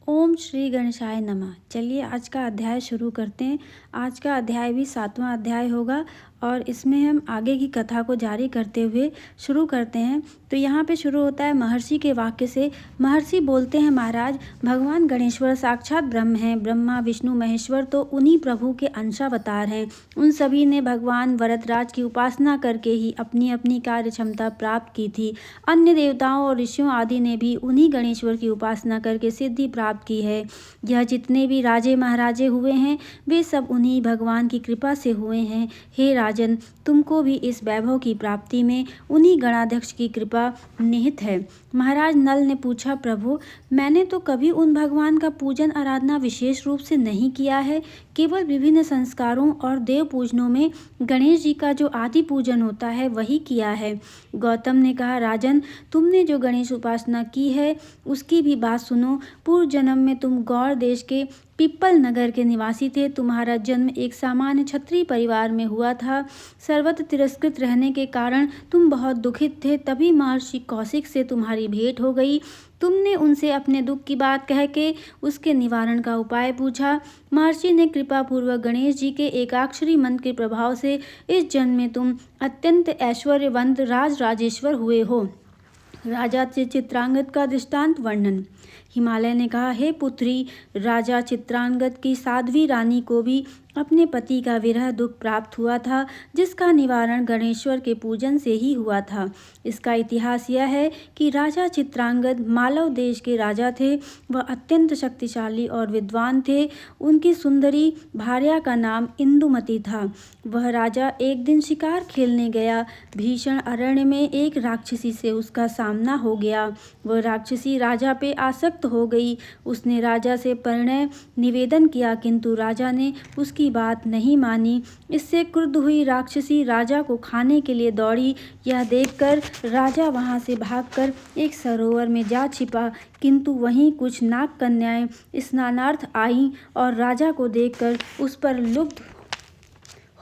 ओम श्री गणेशाय नमः। चलिए आज का अध्याय शुरू करते हैं। आज का अध्याय भी 7वां अध्याय होगा और इसमें हम आगे की कथा को जारी करते हुए शुरू करते हैं। तो यहाँ पे शुरू होता है महर्षि के वाक्य से। महर्षि बोलते हैं, महाराज भगवान गणेश्वर साक्षात ब्रह्म हैं। ब्रह्मा विष्णु महेश्वर तो उन्हीं प्रभु के अंशावतार हैं। उन सभी ने भगवान वरदराज की उपासना करके ही अपनी अपनी कार्य क्षमता प्राप्त की थी। अन्य देवताओं और ऋषियों आदि ने भी उन्हीं गणेश्वर की उपासना करके सिद्धि प्राप्त की है। यह जितने भी राजे महाराजे हुए हैं वे सब उन्हीं भगवान की कृपा से हुए हैं। हे राजन, तुमको भी इस वैभव की प्राप्ति में उन्हीं गणाध्यक्ष की कृपा निहित है। महाराज नल ने पूछा, प्रभु मैंने तो कभी उन भगवान का पूजन आराधना विशेष रूप से नहीं किया है। केवल विभिन्न संस्कारों और देव पूजनों में गणेश जी का जो आदि पूजन होता है वही किया है। गौतम ने कहा, राजन तुमने जो गणेश उपासना की है उसकी भी बात सुनो। पूर्व जन्म में तुम गौड़ देश के पिप्पल नगर के निवासी थे। तुम्हारा जन्म एक सामान्य क्षत्रिय परिवार में हुआ था। सर्वत्र तिरस्कृत रहने के कारण तुम बहुत दुखित थे। तभी महर्षि कौशिक से तुम्हारी भेंट हो गई। तुमने उनसे अपने दुख की बात कह के उसके निवारण का उपाय पूछा। महर्षि ने कृपा पूर्वक गणेश जी के एकाक्षरी मंत्र के प्रभाव से इस जन्म में तुम अत्यंत ऐश्वर्यवंत राजराजेश्वर हुए हो। राजा चित्रांगद का दृष्टांत वर्णन। हिमालय ने कहा, हे पुत्री, राजा चित्रांगद की साध्वी रानी को भी अपने पति का विरह दुख प्राप्त हुआ था, जिसका निवारण गणेश्वर के पूजन से ही हुआ था। इसका इतिहास यह है कि राजा चित्रांगद मालव देश के राजा थे। वह अत्यंत शक्तिशाली और विद्वान थे। उनकी सुंदरी भार्या का नाम इंदुमती था। वह राजा एक दिन शिकार खेलने गया। भीषण अरण्य में एक राक्षसी से उसका सामना हो गया। वह राक्षसी राजा पे आसक्त हो गई। उसने राजा से परिणय निवेदन किया, किंतु राजा ने उसकी बात नहीं मानी। इससे क्रुद्ध हुई राक्षसी राजा को खाने के लिए दौड़ी। यह देखकर राजा वहां से भागकर एक सरोवर में जा छिपा, किंतु वहीं कुछ नाग कन्याएं स्नानार्थ आईं और राजा को देखकर उस पर लुब्ध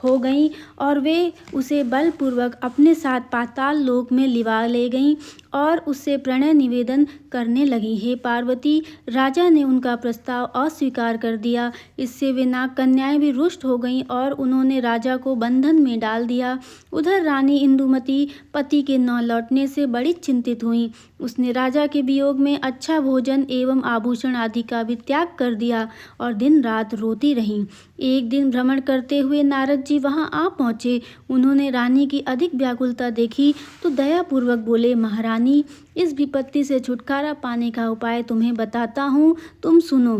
हो गईं और वे उसे बलपूर्वक अपने साथ पाताल लोक में लिवा ले गईं और उससे प्रणय निवेदन करने लगी। हे पार्वती, राजा ने उनका प्रस्ताव अस्वीकार कर दिया। इससे वे नाग कन्याएं भी रुष्ट हो गईं और उन्होंने राजा को बंधन में डाल दिया। उधर रानी इंदुमती पति के न लौटने से बड़ी चिंतित हुई। उसने राजा के वियोग में अच्छा भोजन एवं आभूषण आदि का भी त्याग कर दिया और दिन रात रोती रही। एक दिन भ्रमण करते हुए नारद जी वहां आ पहुंचे। उन्होंने रानी की अधिक व्याकुलता देखी तो दयापूर्वक बोले, महारानी, इस विपत्ति से छुटकारा पाने का उपाय तुम्हें बताता हूँ, तुम सुनो।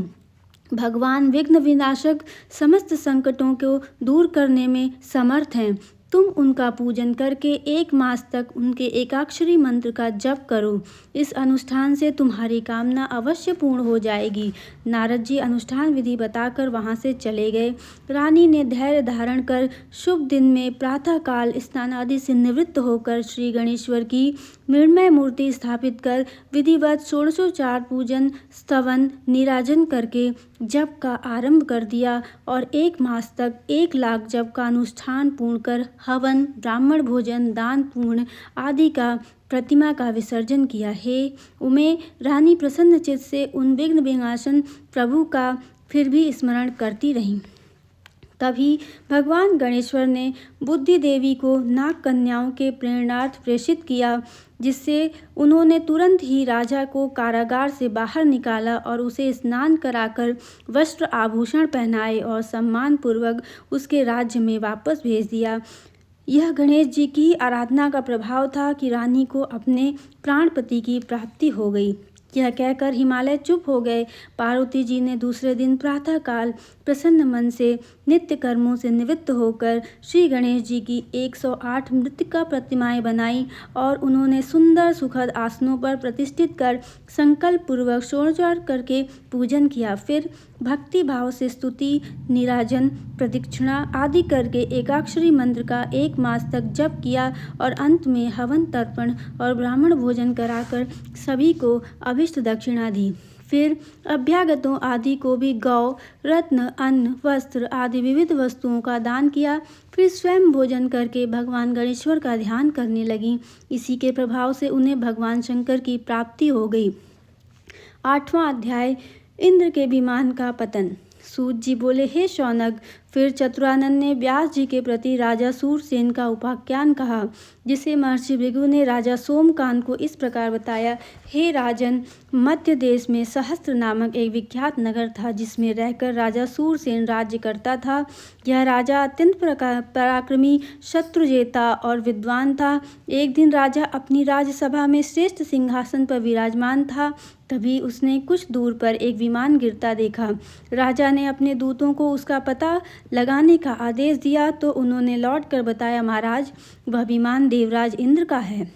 भगवान विघ्न विनाशक समस्त संकटों को दूर करने में समर्थ हैं। तुम उनका पूजन करके 1 मास तक उनके एकाक्षरी मंत्र का जप करो। इस अनुष्ठान से तुम्हारी कामना अवश्य पूर्ण हो जाएगी। नारद जी अनुष्ठान विधि बताकर वहां से चले गए। रानी ने धैर्य धारण कर शुभ दिन में प्रातःकाल स्नान आदि से निवृत्त होकर श्री गणेश्वर की मृण्मय मूर्ति स्थापित कर विधिवत षोडशोपचार पूजन स्तवन नीराजन करके जप का आरंभ कर दिया और 1 मास तक 1 लाख जप का अनुष्ठान पूर्ण कर हवन, ब्राह्मण भोजन, दान पुण्य आदि का प्रतिमा का विसर्जन किया। हे उमे, रानी प्रसन्न चित्त से उन विघ्न विनाशन प्रभु का फिर भी स्मरण करती रही। तभी भगवान गणेश्वर ने बुद्धि देवी को नाग कन्याओं के प्रेरणार्थ प्रेषित किया, जिससे उन्होंने तुरंत ही राजा को कारागार से बाहर निकाला और उसे स्नान कराकर वस्त्र आभूषण पहनाए और सम्मानपूर्वक उसके राज्य में वापस भेज दिया। यह गणेश जी की आराधना का प्रभाव था कि रानी को अपने प्राणपति की प्राप्ति हो गई। यह कहकर हिमालय चुप हो गए। पार्वती जी ने दूसरे दिन प्रातःकाल प्रसन्न मन से नित्य कर्मों से निवृत्त होकर श्री गणेश जी की 108 मृत्तिका प्रतिमाएं बनाई और उन्होंने सुंदर सुखद आसनों पर प्रतिष्ठित कर संकल्प पूर्वक षोडशोपचार करके पूजन किया। फिर भक्ति भाव से स्तुति, निराजन, प्रदक्षिणा आदि करके एकाक्षरी मंत्र का 1 मास तक जप किया और अंत में हवन तर्पण और ब्राह्मण भोजन कराकर सभी को अभिष्ट दक्षिणा दी। फिर अभ्यागतों आदि को भी गौ, रत्न, अन्न, वस्त्र आदि विविध वस्तुओं का दान किया। फिर स्वयं भोजन करके भगवान गणेश्वर का ध्यान करने लगी। इसी के प्रभाव से उन्हें भगवान शंकर की प्राप्ति हो गई। 8वां अध्याय इंद्र के विमान का पतन। सूत जी बोले, हे शौनक। फिर चतुरानन ने व्यास जी के प्रति राजा सूरसेन का उपाख्यान कहा, जिसे महर्षि भृगु ने राजा सोमकांत को इस प्रकार बताया। हे राजन, मध्य देश में सहस्त्र नामक एक विख्यात नगर था, जिसमें रहकर राजा सूरसेन राज्य करता था। यह राजा अत्यंत पराक्रमी, शत्रुजेता और विद्वान था। एक दिन राजा अपनी राजसभा में श्रेष्ठ सिंहासन पर विराजमान था। तभी उसने कुछ दूर पर एक विमान गिरता देखा। राजा ने अपने दूतों को उसका पता लगाने का आदेश दिया, तो उन्होंने लौटकर बताया, महाराज, वह विमान देवराज इंद्र का है।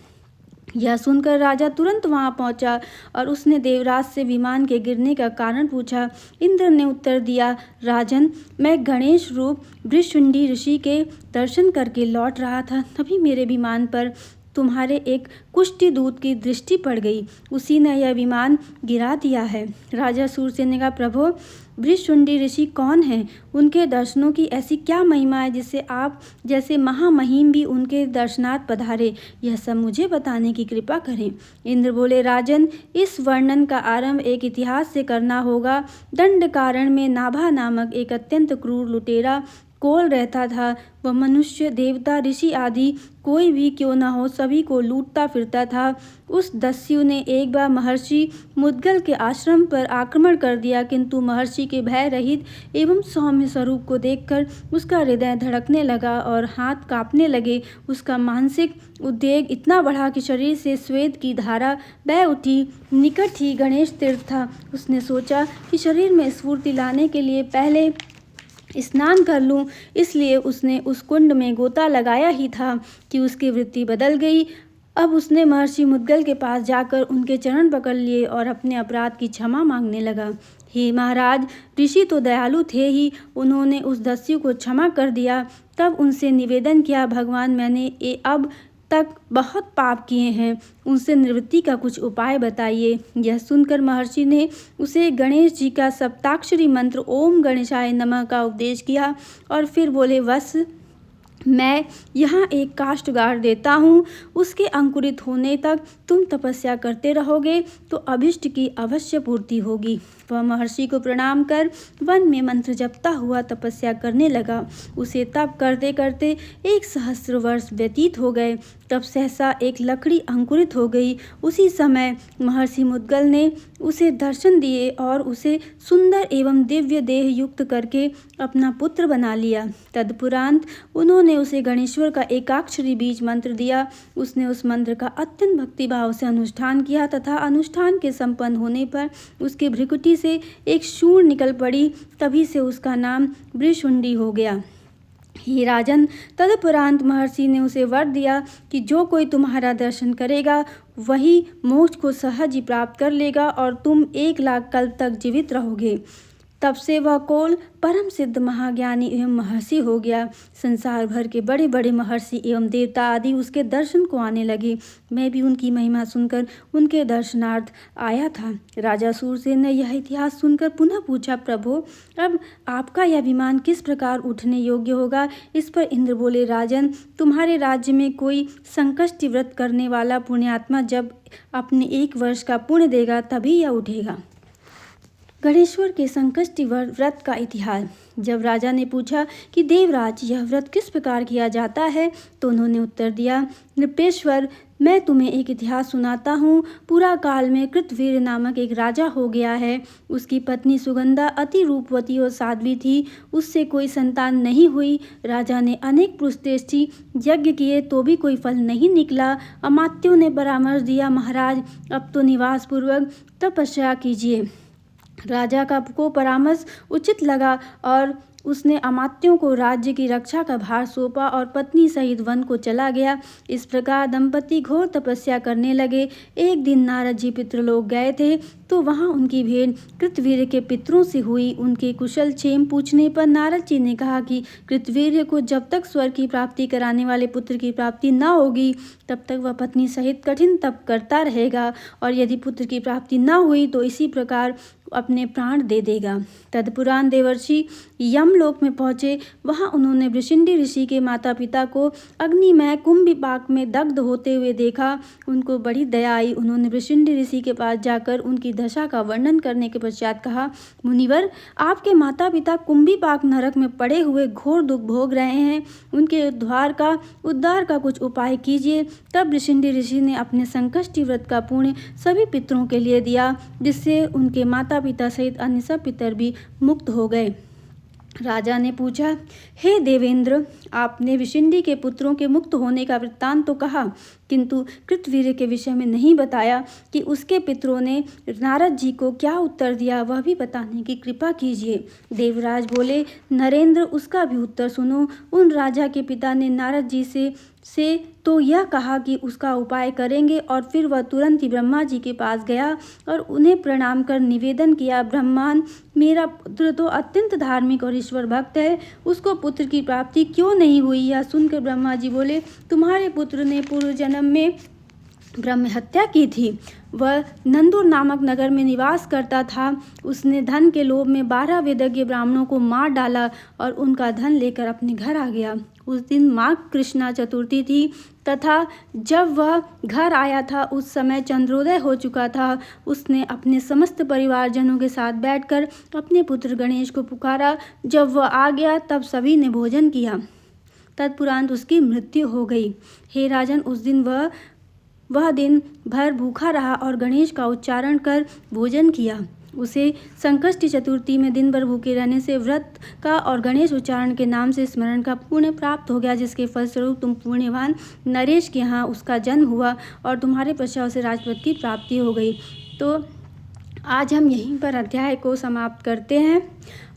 यह सुनकर राजा तुरंत वहां पहुंचा और उसने देवराज से विमान के गिरने का कारण पूछा। इंद्र ने उत्तर दिया, राजन, मैं गणेश रूप भृशुंडी ऋषि के दर्शन करके लौट रहा था। तभी मेरे विमान पर तुम्हारे एक कुष्ठी दूत की दृष्टि पड़ गई। उसी ने यह विमान गिरा दिया है। राजा सूरसेन ने कहा, प्रभु, भृशुंडी ऋषि कौन हैं? उनके दर्शनों की ऐसी क्या महिमा है जिससे आप जैसे महामहिम भी उनके दर्शनार्थ पधारे? यह सब मुझे बताने की कृपा करें। इंद्र बोले, राजन, इस वर्णन का आरंभ एक इतिहास से करना होगा। दंडकारण्य में नाभा नामक एक अत्यंत क्रूर लुटेरा कोल रहता था। वह मनुष्य, देवता, ऋषि आदि कोई भी क्यों न हो, सभी को लूटता फिरता था। उस दस्यु ने एक बार महर्षि मुद्गल के आश्रम पर आक्रमण कर दिया, किंतु महर्षि के भय रहित एवं सौम्य स्वरूप को देखकर उसका हृदय धड़कने लगा और हाथ कांपने लगे। उसका मानसिक उद्वेग इतना बढ़ा कि शरीर से स्वेद की धारा बह उठी। निकट ही गणेश तीर्थ था। उसने सोचा कि शरीर में स्फूर्ति लाने के लिए पहले स्नान कर लूं, इसलिए उसने उस कुंड में गोता लगाया ही था कि उसकी वृत्ति बदल गई। अब उसने महर्षि मुद्गल के पास जाकर उनके चरण पकड़ लिए और अपने अपराध की क्षमा मांगने लगा। हे महाराज, ऋषि तो दयालु थे ही, उन्होंने उस दस्यु को क्षमा कर दिया। तब उनसे निवेदन किया, भगवान, मैंने अब तक बहुत पाप किए हैं, उनसे निवृत्ति का कुछ उपाय बताइए। यह सुनकर महर्षि ने उसे गणेश जी का सप्ताक्षरी मंत्र ओम गणेशाय नमः का उपदेश किया और फिर बोले, वत्स, मैं यहाँ एक काष्ठगार देता हूँ। उसके अंकुरित होने तक तुम तपस्या करते रहोगे तो अभिष्ट की अवश्य पूर्ति होगी। वह महर्षि को प्रणाम कर वन में मंत्र जपता हुआ तपस्या करने लगा। उसे तप करते करते 1 सहस्र वर्ष व्यतीत हो गए। तब सहसा एक लकड़ी अंकुरित हो गई। उसी समय महर्षि मुद्गल ने उसे दर्शन दिए और उसे सुंदर एवं दिव्य देह युक्त करके अपना पुत्र बना लिया। तदुपरांत उन्होंने उसे गणेश्वर का एकाक्षरी बीज मंत्र दिया। उसने उस मंत्र का अत्यंत भक्तिभाव से अनुष्ठान किया तथा अनुष्ठान के संपन्न होने पर उसकी भ्रिकुटी से एक शूर निकल पड़ी। तभी से उसका नाम भृशुंडी हो गया। हे राजन, तदुपरांत महर्षि ने उसे वर दिया कि जो कोई तुम्हारा दर्शन करेगा वही मोक्ष को सहज ही प्राप्त कर लेगा और तुम 1,00,000 कल्प तक जीवित रहोगे। तब से वह कोल परम सिद्ध महाज्ञानी एवं महर्षि हो गया। संसार भर के बड़े बड़े महर्षि एवं देवता आदि उसके दर्शन को आने लगे। मैं भी उनकी महिमा सुनकर उनके दर्शनार्थ आया था। राजा सूरसेन ने यह इतिहास सुनकर पुनः पूछा, प्रभु, अब आपका यह विमान किस प्रकार उठने योग्य होगा? इस पर इंद्र बोले, राजन, तुम्हारे राज्य में कोई संकष्टी व्रत करने वाला पुण्यात्मा जब अपने 1 वर्ष का पुण्य देगा तभी यह उठेगा। गणेश्वर के संकष्टी व्रत का इतिहास। जब राजा ने पूछा कि देवराज, यह व्रत किस प्रकार किया जाता है, तो उन्होंने उत्तर दिया, नृपेश्वर, मैं तुम्हें एक इतिहास सुनाता हूँ। पूरा काल में कृतवीर नामक एक राजा हो गया है। उसकी पत्नी सुगंधा अति रूपवती और साध्वी थी। उससे कोई संतान नहीं हुई। राजा ने अनेक पुष्टेष्टि यज्ञ किए तो भी कोई फल नहीं निकला। अमात्यों ने परामर्श दिया, महाराज, अब तो निवास पूर्वक तपस्या कीजिए। राजा को परामर्श उचित लगा और उसने अमात्यों को राज्य की रक्षा का भार सौंपा और पत्नी सहित वन को चला गया। इस प्रकार दंपति घोर तपस्या करने लगे। एक दिन नारद जी पितृलोक गए थे तो वहां उनकी भेंट कृतवीर्य के पितरों से हुई। उनके कुशल क्षेम पूछने पर नारद जी ने कहा कि कृतवीर्य को जब तक स्वर्ग की प्राप्ति कराने वाले पुत्र की प्राप्ति न होगी तब तक वह पत्नी सहित कठिन तप करता रहेगा और यदि पुत्र की प्राप्ति न हुई तो इसी प्रकार अपने प्राण दे देगा। तदुपरांत देवर्षि यमलोक लोक में पहुँचे। वहाँ उन्होंने वृषिंडी ऋषि के माता पिता को अग्निमय कुंभिपाक में दग्ध होते हुए देखा। उनको बड़ी दया आई। उन्होंने वृषिंडी ऋषि के पास जाकर उनकी दशा का वर्णन करने के पश्चात कहा, मुनिवर, आपके माता पिता कुंभिपाक नरक में पड़े हुए घोर दुख भोग रहे हैं। उनके उद्धार का कुछ उपाय कीजिए। तब वृषिंडी ऋषि ने अपने संकष्टी व्रत का पुण्य सभी पितरों के लिए दिया, जिससे उनके माता पिता सहित अन्य सब पितर भी मुक्त हो गए। राजा ने पूछा, हे देवेंद्र, आपने वृषिंडी के पुत्रों के मुक्त होने का वृत्तांत तो कहा, किंतु कृतवीर्य के विषय में नहीं बताया कि उसके पितरों ने नारद जी को क्या उत्तर दिया, वह भी बताने की कृपा कीजिए। देवराज बोले, नरेंद्र, उसका भी उत्तर सुनो। उन राजा के पिता ने नारद जी से तो यह कहा कि उसका उपाय करेंगे, और फिर वह तुरंत ही ब्रह्मा जी के पास गया और उन्हें प्रणाम कर निवेदन किया, ब्रह्मान, मेरा पुत्र तो अत्यंत धार्मिक और ईश्वर भक्त है, उसको पुत्र की प्राप्ति क्यों नहीं हुई? यह सुनकर ब्रह्मा जी बोले, तुम्हारे पुत्र ने पूर्व जन्म में ब्रह्म हत्या की थी। वह नंदुर नामक नगर में निवास करता था। उसने धन के लोभ में 12 वेदज्ञ ब्राह्मणों को मार डाला और उनका धन लेकर अपने घर आ गया। उस दिन माघ कृष्णा चतुर्थी थी तथा जब वह घर आया था उस समय चंद्रोदय हो चुका था। उसने अपने समस्त परिवारजनों के साथ बैठकर अपने पुत्र गणेश को पुकारा। जब वह आ गया तब सभी ने भोजन किया। तत्पुरांत उसकी मृत्यु हो गई। हे राजन, उस दिन वह दिन भर भूखा रहा और गणेश का उच्चारण कर भोजन किया। उसे संकष्टी चतुर्थी में दिन भर भूखे रहने से व्रत का और गणेश उच्चारण के नाम से स्मरण का पुण्य प्राप्त हो गया, जिसके फलस्वरूप तुम पुण्यवान नरेश के यहाँ उसका जन्म हुआ और तुम्हारे पश्चात उसे राजपद की प्राप्ति हो गई। तो आज हम यहीं पर अध्याय को समाप्त करते हैं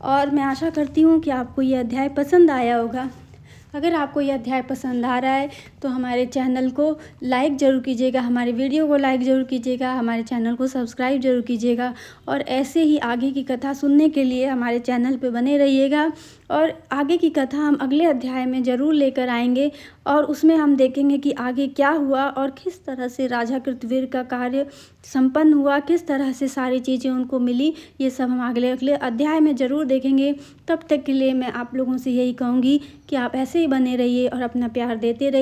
और मैं आशा करती हूँ कि आपको यह अध्याय पसंद आया होगा। अगर आपको यह अध्याय पसंद आ रहा है तो हमारे चैनल को लाइक ज़रूर कीजिएगा, हमारे वीडियो को लाइक ज़रूर कीजिएगा, हमारे चैनल को सब्सक्राइब ज़रूर कीजिएगा और ऐसे ही आगे की कथा सुनने के लिए हमारे चैनल पे बने रहिएगा। और आगे की कथा हम अगले अध्याय में ज़रूर लेकर आएंगे और उसमें हम देखेंगे कि आगे क्या हुआ और किस तरह से राजा कृतवीर का कार्य संपन्न हुआ, किस तरह से सारी चीज़ें उनको मिली। ये सब हम अगले अध्याय में ज़रूर देखेंगे। तब तक के लिए मैं आप लोगों से यही कहूँगी कि आप ऐसे ही बने रहिए और अपना प्यार देते रहिए।